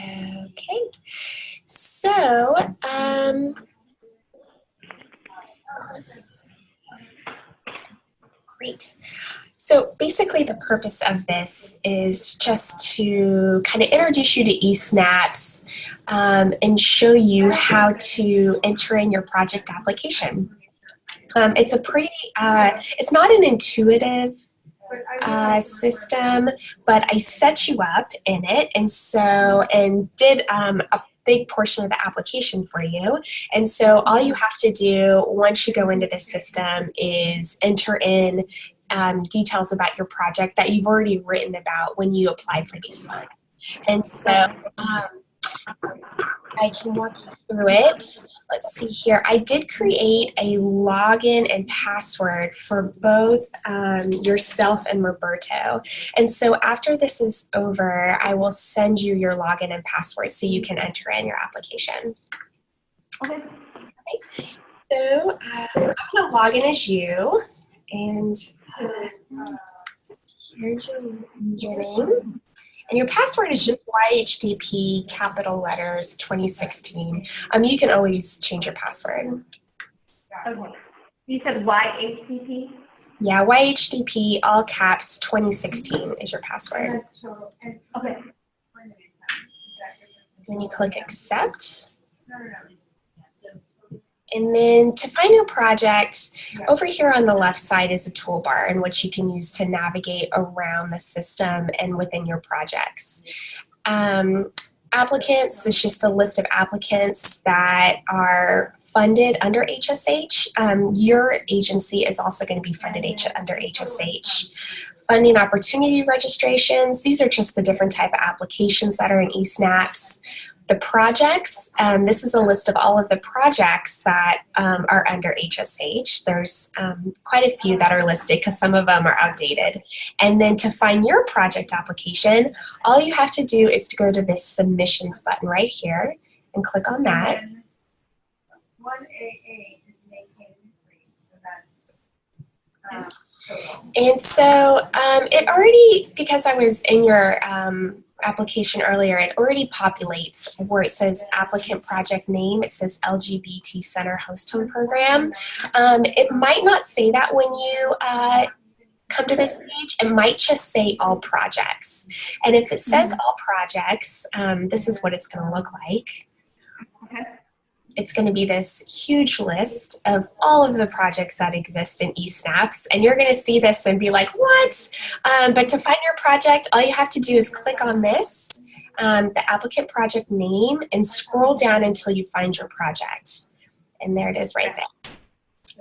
Okay, so great. So basically the purpose of this is just to kind of introduce you to eSnaps and show you how to enter in your project application. It's a pretty, it's not an intuitive system, but I set you up in it and did a big portion of the application for you. And so all you have to do once you go into the system is enter in details about your project that you've already written about when you applied for these funds. And so I can walk you through it. Let's see here. I did create a login and password for both yourself and Roberto. And so after this is over, I will send you your login and password so you can enter in your application. Okay. So I'm going to log in as you. And here's your name. And your password is just YHDP, capital letters, 2016. You can always change your password. Okay. You said YHDP? Yeah, YHDP, all caps, 2016 is your password. Okay. Then you click accept. And then to find your project, over here on the left side is a toolbar in which you can use to navigate around the system and within your projects. Applicants is just a list of applicants that are funded under HSH. Your agency is also going to be funded under HSH. Funding opportunity registrations, these are just the different type of applications that are in eSnaps. The projects, this is a list of all of the projects that are under HSH. There's quite a few that are listed because some of them are outdated. And then to find your project application, all you have to do is to go to this submissions button right here and click on that. 1AA is maintained increase, so that's and so it already, because I was in your application earlier, it already populates where it says applicant project name. It says LGBT Center Host Home Program. It might not say that when you come to this page. It might just say all projects. And if it says all projects, this is what it's going to look like. It's going to be this huge list of all of the projects that exist in eSnaps, and you're going to see this and be like, what? But to find your project, all you have to do is click on this, the applicant project name, and scroll down until you find your project. And there it is right there.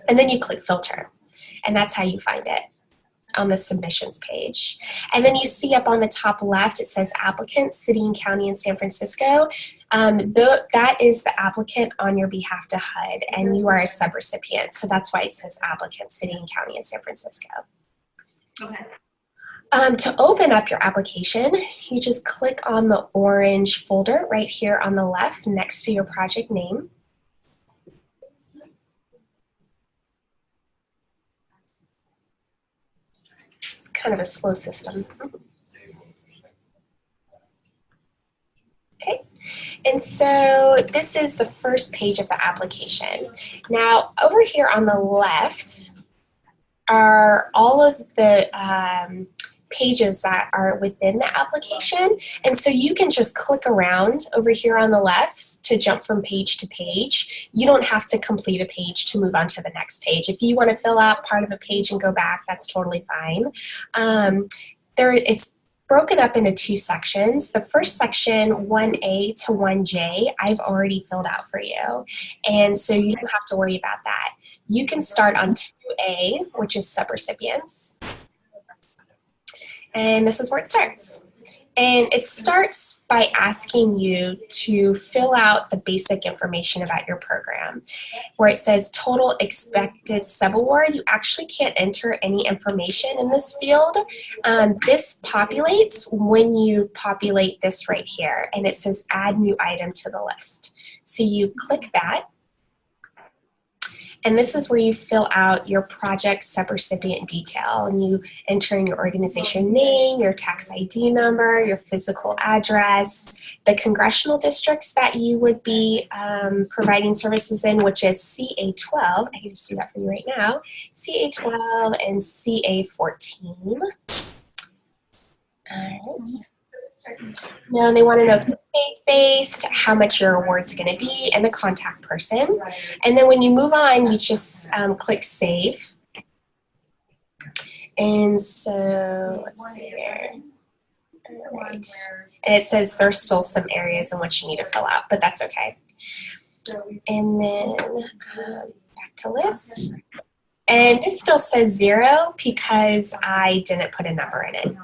And then you click filter, and that's how you find it on the submissions page. And then you see up on the top left, it says applicant, city and county in San Francisco. That is the applicant on your behalf to HUD, and you are a subrecipient. So that's why it says applicant, city and county in San Francisco. Okay. To open up your application, you just click on the orange folder right here on the left next to your project name. Kind of a slow system. Okay, and so this is the first page of the application. Now, over here on the left are all of the pages that are within the application, and so you can just click around over here on the left to jump from page to page. You don't have to complete a page to move on to the next page. If you want to fill out part of a page and go back, that's totally fine. It's broken up into two sections. The first section, 1A to 1J, I've already filled out for you, and so you don't have to worry about that. You can start on 2A, which is subrecipients. And this is where it starts. And it starts by asking you to fill out the basic information about your program. Where it says total expected subaward, you actually can't enter any information in this field. This populates when you populate this right here. And it says add new item to the list. So you click that. And this is where you fill out your project subrecipient detail, and you enter in your organization name, your tax ID number, your physical address, the congressional districts that you would be providing services in, which is CA12. I can just do that for you right now. CA12 and CA14. All right. Now they want to know if you're faith-based, how much your award's going to be, and the contact person. And then when you move on, you just click Save. And so let's see here. All right. And it says there's still some areas in which you need to fill out, but that's okay. And then back to list. And this still says 0 because I didn't put a number in it.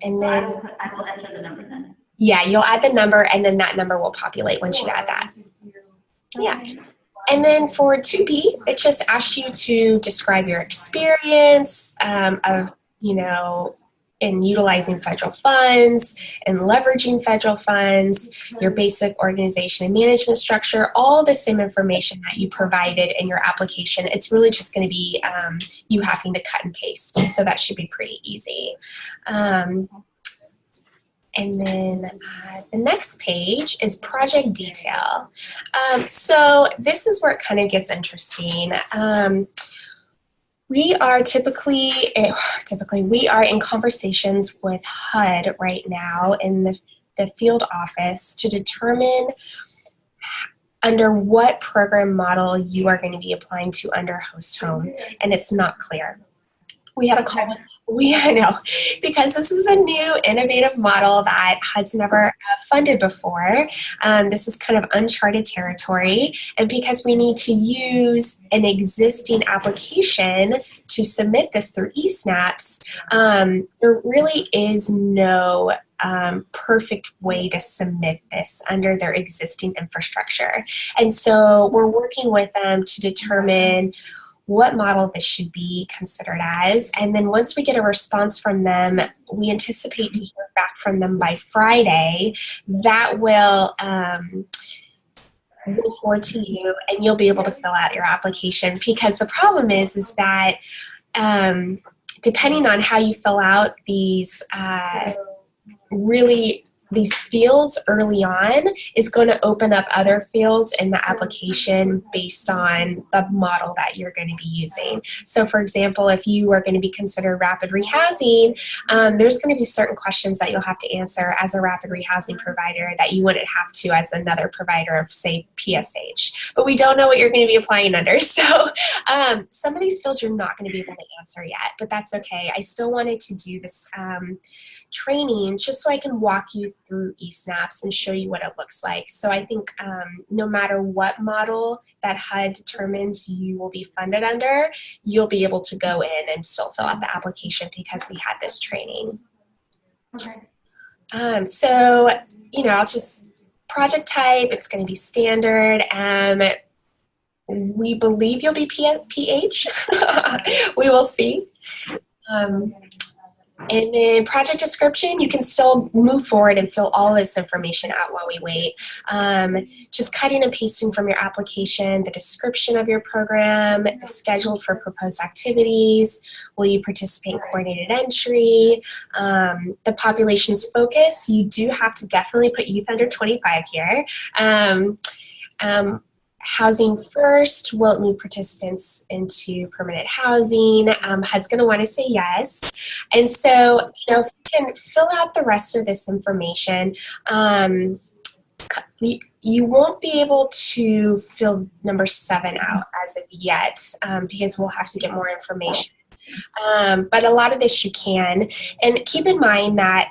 And then I will enter the number then. yeah, you'll add the number, and then that number will populate once you add that. Yeah. And then for 2B, it just asks you to describe your experience of, you know, in utilizing federal funds and leveraging federal funds, your basic organization and management structure, all the same information that you provided in your application. It's really just going to be you having to cut and paste, so that should be pretty easy. And then the next page is project detail. So this is where it kind of gets interesting. We are typically we are in conversations with HUD right now in the field office to determine under what program model you are going to be applying to under host home, and it's not clear. We had a call. I know, because this is a new innovative model that HUD's never funded before. This is kind of uncharted territory, and because we need to use an existing application to submit this through eSnaps, there really is no perfect way to submit this under their existing infrastructure. And so we're working with them to determine what model this should be considered as. And then once we get a response from them, we anticipate to hear back from them by Friday. That will go forward to you, and you'll be able to fill out your application, because the problem is that depending on how you fill out these these fields early on is going to open up other fields in the application based on the model that you're going to be using. So for example, if you are going to be considered rapid rehousing, there's going to be certain questions that you'll have to answer as a rapid rehousing provider that you wouldn't have to as another provider of, say, PSH. But we don't know what you're going to be applying under. So some of these fields you're not going to be able to answer yet, but that's okay. I still wanted to do this training just so I can walk you through eSnaps and show you what it looks like. So I think no matter what model that HUD determines you will be funded under, you'll be able to go in and still fill out the application because we had this training. Okay. So, you know, I'll just, project type, it's going to be standard. We believe you'll be PH. We will see. And then project description, you can still move forward and fill all this information out while we wait. Just cutting and pasting from your application, the description of your program, the schedule for proposed activities, will you participate in coordinated entry, the population's focus. You do have to definitely put youth under 25 here. Housing first, will it move participants into permanent housing? HUD's going to want to say yes. And so, you know, if you can fill out the rest of this information, you won't be able to fill number 7 out as of yet because we'll have to get more information. But a lot of this you can. And keep in mind that,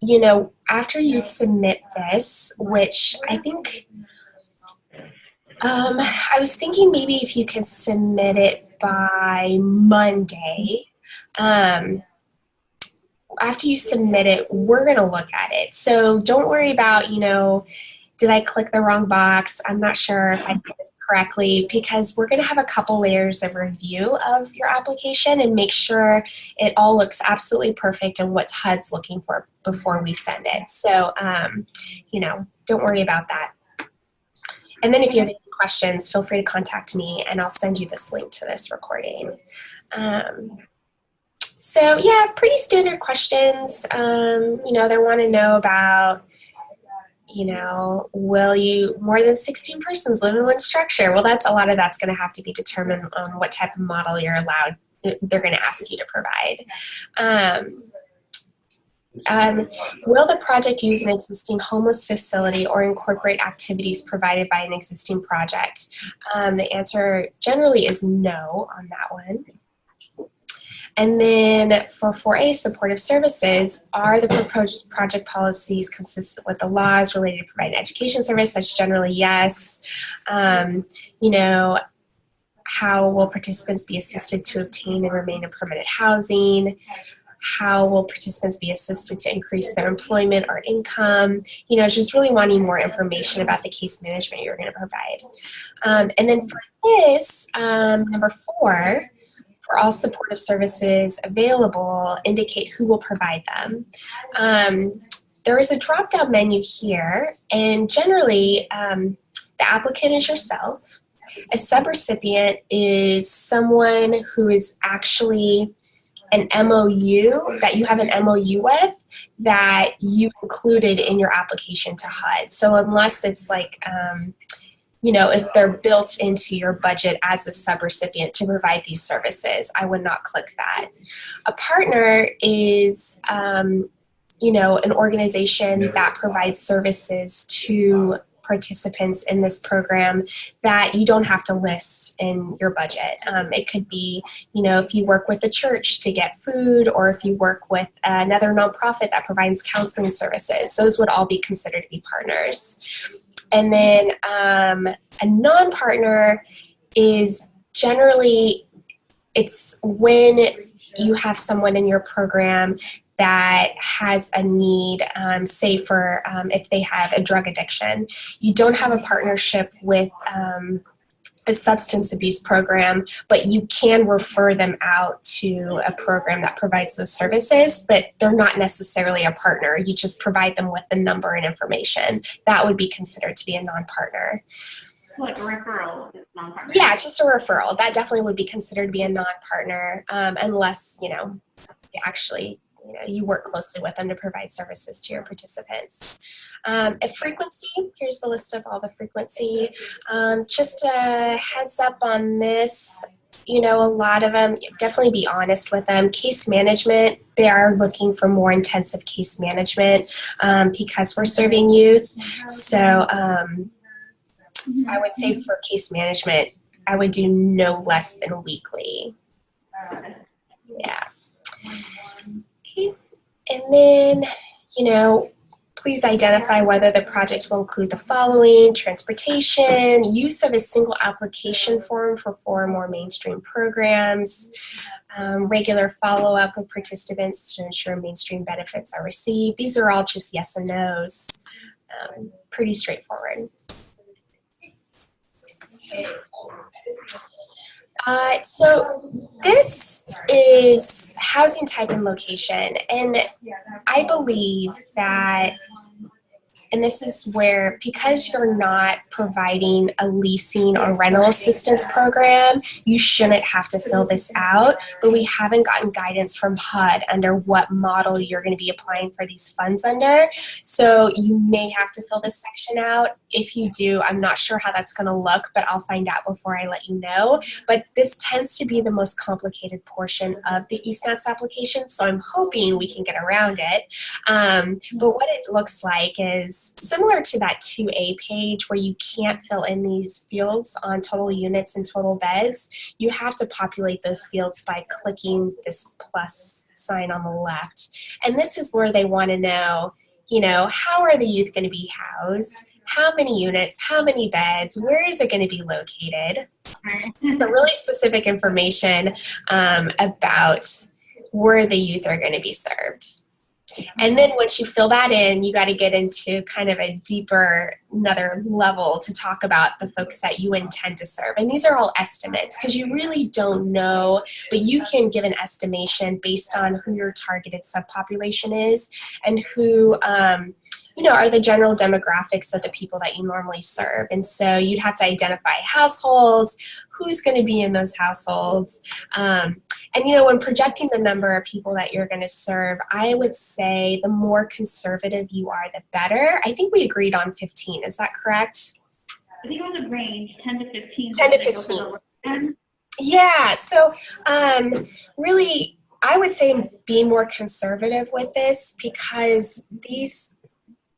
you know, after you submit this, which I think, I was thinking maybe if you could submit it by Monday. After you submit it, we're going to look at it. So don't worry about, you know, did I click the wrong box? I'm not sure if I did this correctly, because we're going to have a couple layers of review of your application and make sure it all looks absolutely perfect and what HUD's looking for before we send it. So, you know, don't worry about that. And then if you have any questions, feel free to contact me and I'll send you this link to this recording. So yeah, pretty standard questions. You know, they want to know about, you know, will you, more than 16 persons live in one structure? Well, a lot of that's going to have to be determined on what type of model you're allowed, they're going to ask you to provide. Will the project use an existing homeless facility or incorporate activities provided by an existing project? The answer generally is no on that one. And then for 4A, supportive services, are the proposed project policies consistent with the laws related to providing education service? That's generally yes. You know, how will participants be assisted to obtain and remain in permanent housing? How will participants be assisted to increase their employment or income? You know, just really wanting more information about the case management you're going to provide. And then for this, number 4, for all supportive services available, indicate who will provide them. There is a drop-down menu here, and generally the applicant is yourself. A subrecipient is someone who is actually an MOU, that you have an MOU with, that you included in your application to HUD. So unless it's like, you know, if they're built into your budget as a subrecipient to provide these services, I would not click that. A partner is, you know, an organization that provides services to participants in this program that you don't have to list in your budget. It could be, you know, if you work with a church to get food, or if you work with another nonprofit that provides counseling services, those would all be considered to be partners. And then a non-partner is generally, it's when you have someone in your program that has a need, say for if they have a drug addiction. You don't have a partnership with a substance abuse program, but you can refer them out to a program that provides those services, but they're not necessarily a partner. You just provide them with the number and information. That would be considered to be a non-partner. Like a referral is non-partner? Yeah, just a referral. That definitely would be considered to be a non-partner, unless, you know, actually, you know, you work closely with them to provide services to your participants. A frequency, here's the list of all the frequency. Just a heads up on this, you know, a lot of them, definitely be honest with them. Case management, they are looking for more intensive case management because we're serving youth. So I would say for case management, I would do no less than weekly. Yeah. Okay. And then, you know, please identify whether the project will include the following: transportation, use of a single application form for 4 or more mainstream programs, regular follow-up with participants to ensure mainstream benefits are received. These are all just yes and no's. Pretty straightforward. So this is housing type and location, and I believe that, and this is where, because you're not providing a leasing or rental assistance program, you shouldn't have to fill this out, but we haven't gotten guidance from HUD under what model you're going to be applying for these funds under. So you may have to fill this section out. If you do, I'm not sure how that's going to look, but I'll find out before I let you know. But this tends to be the most complicated portion of the eSNATS application, so I'm hoping we can get around it. But what it looks like is similar to that 2A page where you can't fill in these fields on total units and total beds. You have to populate those fields by clicking this plus sign on the left. And this is where they want to know, you know, how are the youth going to be housed? How many units? How many beds? Where is it going to be located? So really specific information about where the youth are going to be served. And then once you fill that in, you got to get into kind of a deeper, another level to talk about the folks that you intend to serve. And these are all estimates because you really don't know, but you can give an estimation based on who your targeted subpopulation is and who are the general demographics of the people that you normally serve. And so you'd have to identify households, who's going to be in those households. And when projecting the number of people that you're going to serve, I would say the more conservative you are, the better. I think we agreed on 15. Is that correct? I think it was a range, 10 to 15. 10 to 15. Yeah, so really, I would say be more conservative with this, because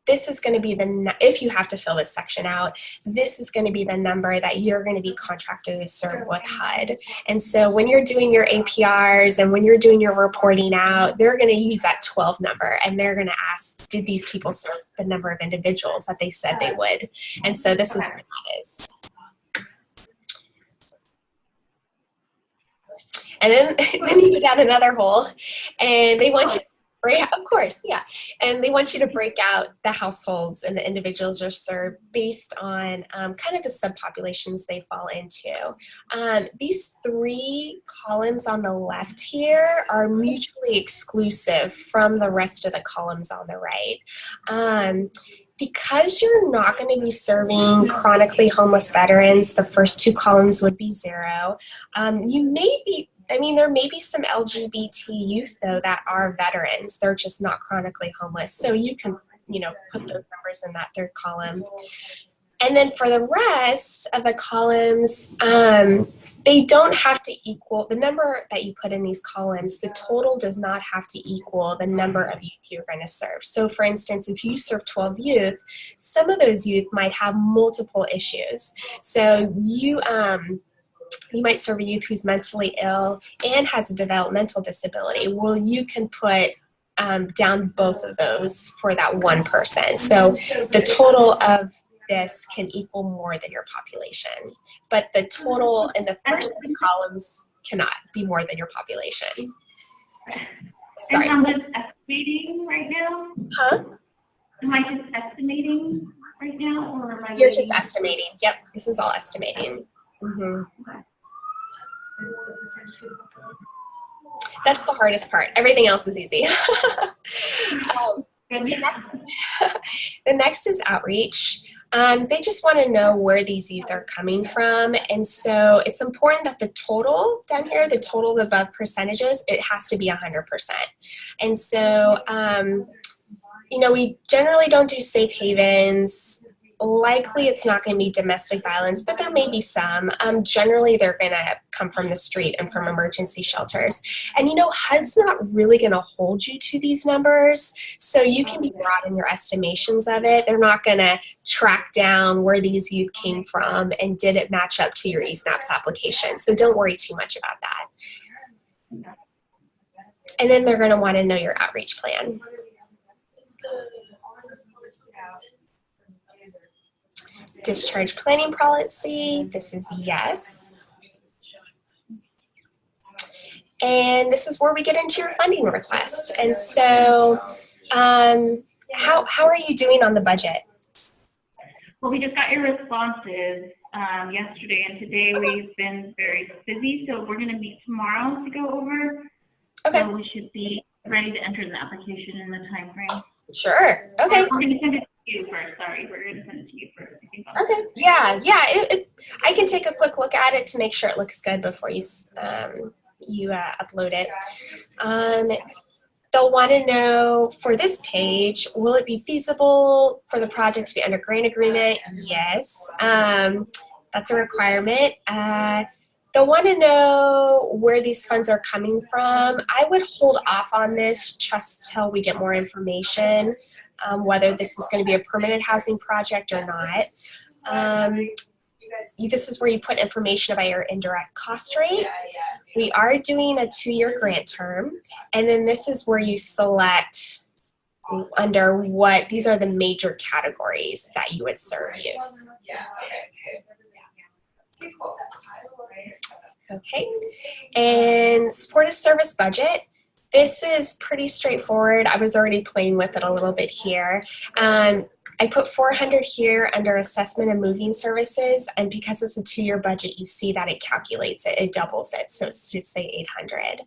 this is going to be if you have to fill this section out, this is going to be the number that you're going to be contracted to serve with HUD. And so when you're doing your APRs and when you're doing your reporting out, they're going to use that 12 number, and they're going to ask, did these people serve the number of individuals that they said they would? And so this is what that is. And then you go down another hole, and they want you to break, of course, yeah. And they want you to break out the households and the individuals you're served based on kind of the subpopulations they fall into. These 3 columns on the left here are mutually exclusive from the rest of the columns on the right. Because you're not going to be serving chronically homeless veterans, the first 2 columns would be 0. There may be some LGBT youth, though, that are veterans. They're just not chronically homeless. So you can, put those numbers in that 3rd column. And then for the rest of the columns, they don't have to equal the number that you put in these columns. The total does not have to equal the number of youth you're going to serve. So for instance, if you serve 12 youth, some of those youth might have multiple issues. So you might serve a youth who's mentally ill and has a developmental disability. Well, you can put down both of those for that one person. So the total of this can equal more than your population. But the total in the first 3 columns cannot be more than your population. Sorry. And I'm just estimating right now? Huh? Am I just estimating right now? Or am I You're just estimating. Yep, this is all estimating. Mm-hmm. Okay. That's the hardest part. Everything else is easy. The next is outreach. They just want to know where these youth are coming from. And so it's important that the total down here, the total above percentages, it has to be 100%. And so, we generally don't do safe havens. Likely it's not going to be domestic violence, but there may be some. Generally they're going to come from the street and from emergency shelters. And HUD's not really going to hold you to these numbers, so you can be broad in your estimations of it. They're not going to track down where these youth came from and did it match up to your eSNAPS application. So don't worry too much about that. And then they're going to want to know your outreach plan. Discharge planning policy, this is yes. And this is where we get into your funding request. And so how are you doing on the budget? Well, we just got your responses yesterday, and today we've been very busy, so we're going to meet tomorrow to go over. Okay. So we should be ready to enter the application in the time frame. Sure. Okay. We're going to send it to you first. Sorry, we're going to send it to you first. Okay. Yeah. I can take a quick look at it to make sure it looks good before you upload it. They'll want to know for this page, will it be feasible for the project to be under grant agreement? Yes. That's a requirement. They'll want to know where these funds are coming from. I would hold off on this just till we get more information, whether this is going to be a permanent housing project or not. This is where you put information about your indirect cost rate. We are doing a 2-year grant term, and then this is where you select under what, these are the major categories that you would serve youth. Okay, and supportive service budget. This is pretty straightforward. I was already playing with it a little bit here. I put 400 here under assessment and moving services, and because it's a 2-year budget, you see that it calculates it, it doubles it, so it should say 800.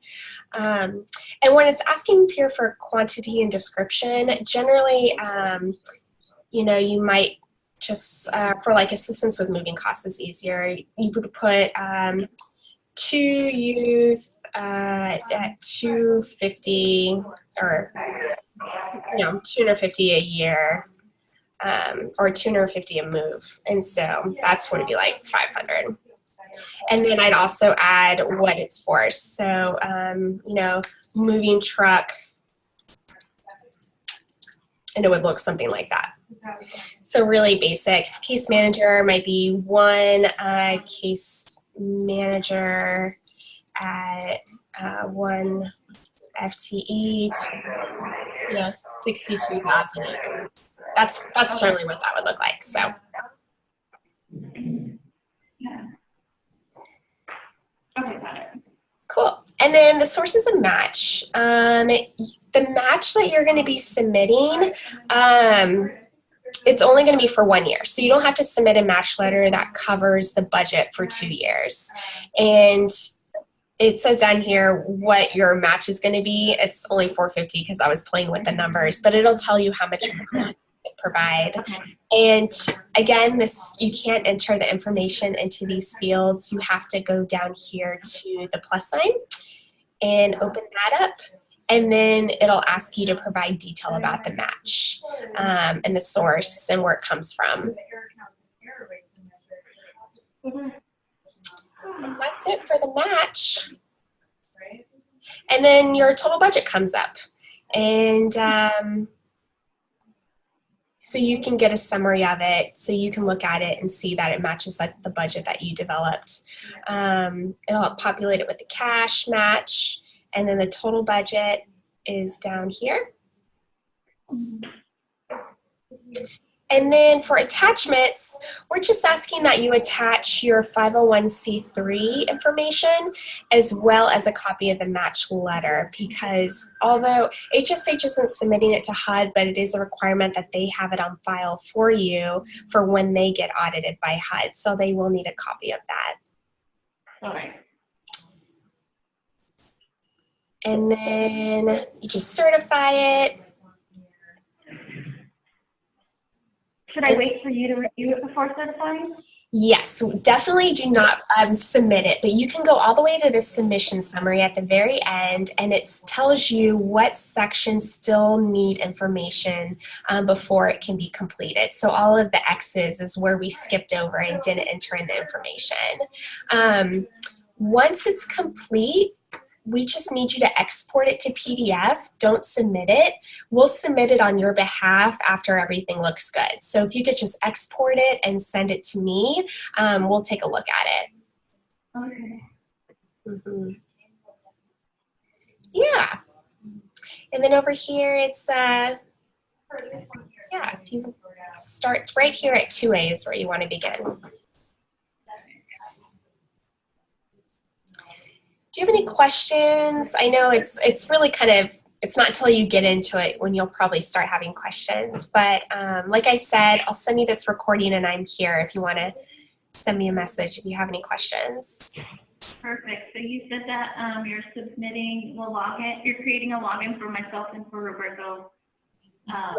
And when it's asking here for quantity and description, generally, you know, you might just, for like assistance with moving costs is easier, you would put 2 youth at 250, or, you know, 250 a year. Or 250 a move, and so that's what it'd be like 500. And then I'd also add what it's for. So you know, moving truck, and it would look something like that. So really basic. Case manager might be 1 case manager at 1 FTE, you know, 62,000 a year. That's generally what that would look like. So. Yeah. Okay, got it. Cool. And then the sources of match. The match that you're going to be submitting, it's only going to be for 1 year. So you don't have to submit a match letter that covers the budget for 2 years. And it says down here what your match is going to be. It's only $450 because I was playing with the numbers, but it'll tell you how much provide. And again, this, you can't enter the information into these fields. You have to go down here to the plus sign and open that up, and then it'll ask you to provide detail about the match and the source and where it comes from. And that's it for the match. And then your total budget comes up, and so you can get a summary of it, so you can look at it and see that it matches like the budget that you developed. It'll populate it with the cash match, and then the total budget is down here. And then for attachments, we're just asking that you attach your 501c3 information as well as a copy of the match letter, because although HSH isn't submitting it to HUD, but it is a requirement that they have it on file for you for when they get audited by HUD. So they will need a copy of that. Okay. And then you just certify it. Should I wait for you to review it before certifying? Yes, definitely do not submit it, but you can go all the way to the submission summary at the very end, and it tells you what sections still need information before it can be completed. So all of the X's is where we skipped over and didn't enter in the information. Once it's complete, we just need you to export it to PDF. Don't submit it. We'll submit it on your behalf after everything looks good. So if you could just export it and send it to me, we'll take a look at it. Okay. Mm-hmm. Yeah. And then over here, it's, yeah, if you start, it's right here at 2A is where you want to begin. Do you have any questions? I know it's really kind of, it's not until you get into it when you'll probably start having questions. But like I said, I'll send you this recording and I'm here if you want to send me a message if you have any questions. Perfect. So you said that you're submitting the login, you're creating a login for myself and for Roberto.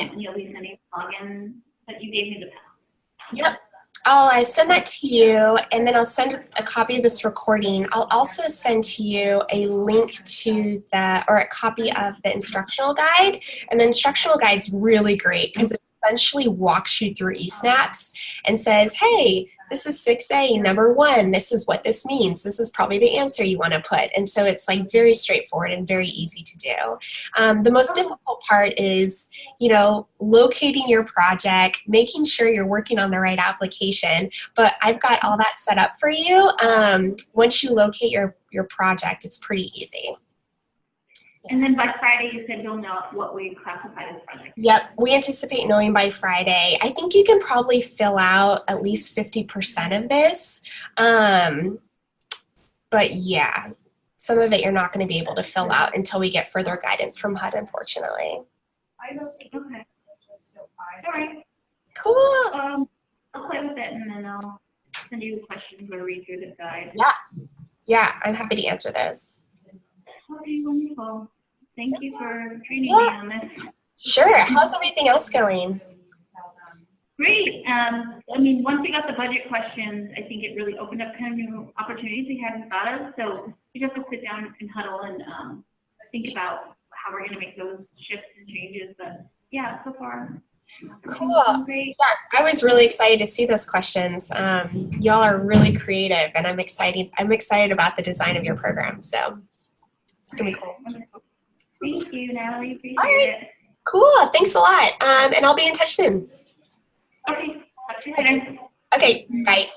And you'll be sending the login that you gave me the password. Yep. I'll send that to you, and then I'll send a copy of this recording. I'll also send to you a link to the, or a copy of the instructional guide. And the instructional guide's really great because it essentially walks you through eSnaps and says, hey, this is 6A, number 1. This is what this means. This is probably the answer you want to put. And so it's like very straightforward and very easy to do. The most difficult part is, you know, locating your project, making sure you're working on the right application. But I've got all that set up for you. Once you locate your project, it's pretty easy. And then by Friday, you said you'll know what we classified as project. Yep, we anticipate knowing by Friday. I think you can probably fill out at least 50% of this. But yeah, some of it you're not going to be able to fill out until we get further guidance from HUD, unfortunately. Okay. All right. Cool. I'll play with it and then I'll send you questions or read through the guide. Yeah, I'm happy to answer those. Okay, wonderful. Thank you for training me on this. Sure. How's everything else going? Great. I mean, once we got the budget questions, I think it really opened up kind of new opportunities we hadn't thought of. So we just have to sit down and huddle and think about how we're going to make those shifts and changes. But yeah, so far, Cool. great. Yeah, I was really excited to see those questions. Y'all are really creative, and I'm excited about the design of your program. So it's gonna be cool. Wonderful. Thank you, Natalie. Appreciate it. Cool. Thanks a lot. And I'll be in touch soon. Okay. Talk to you later. Okay. Bye.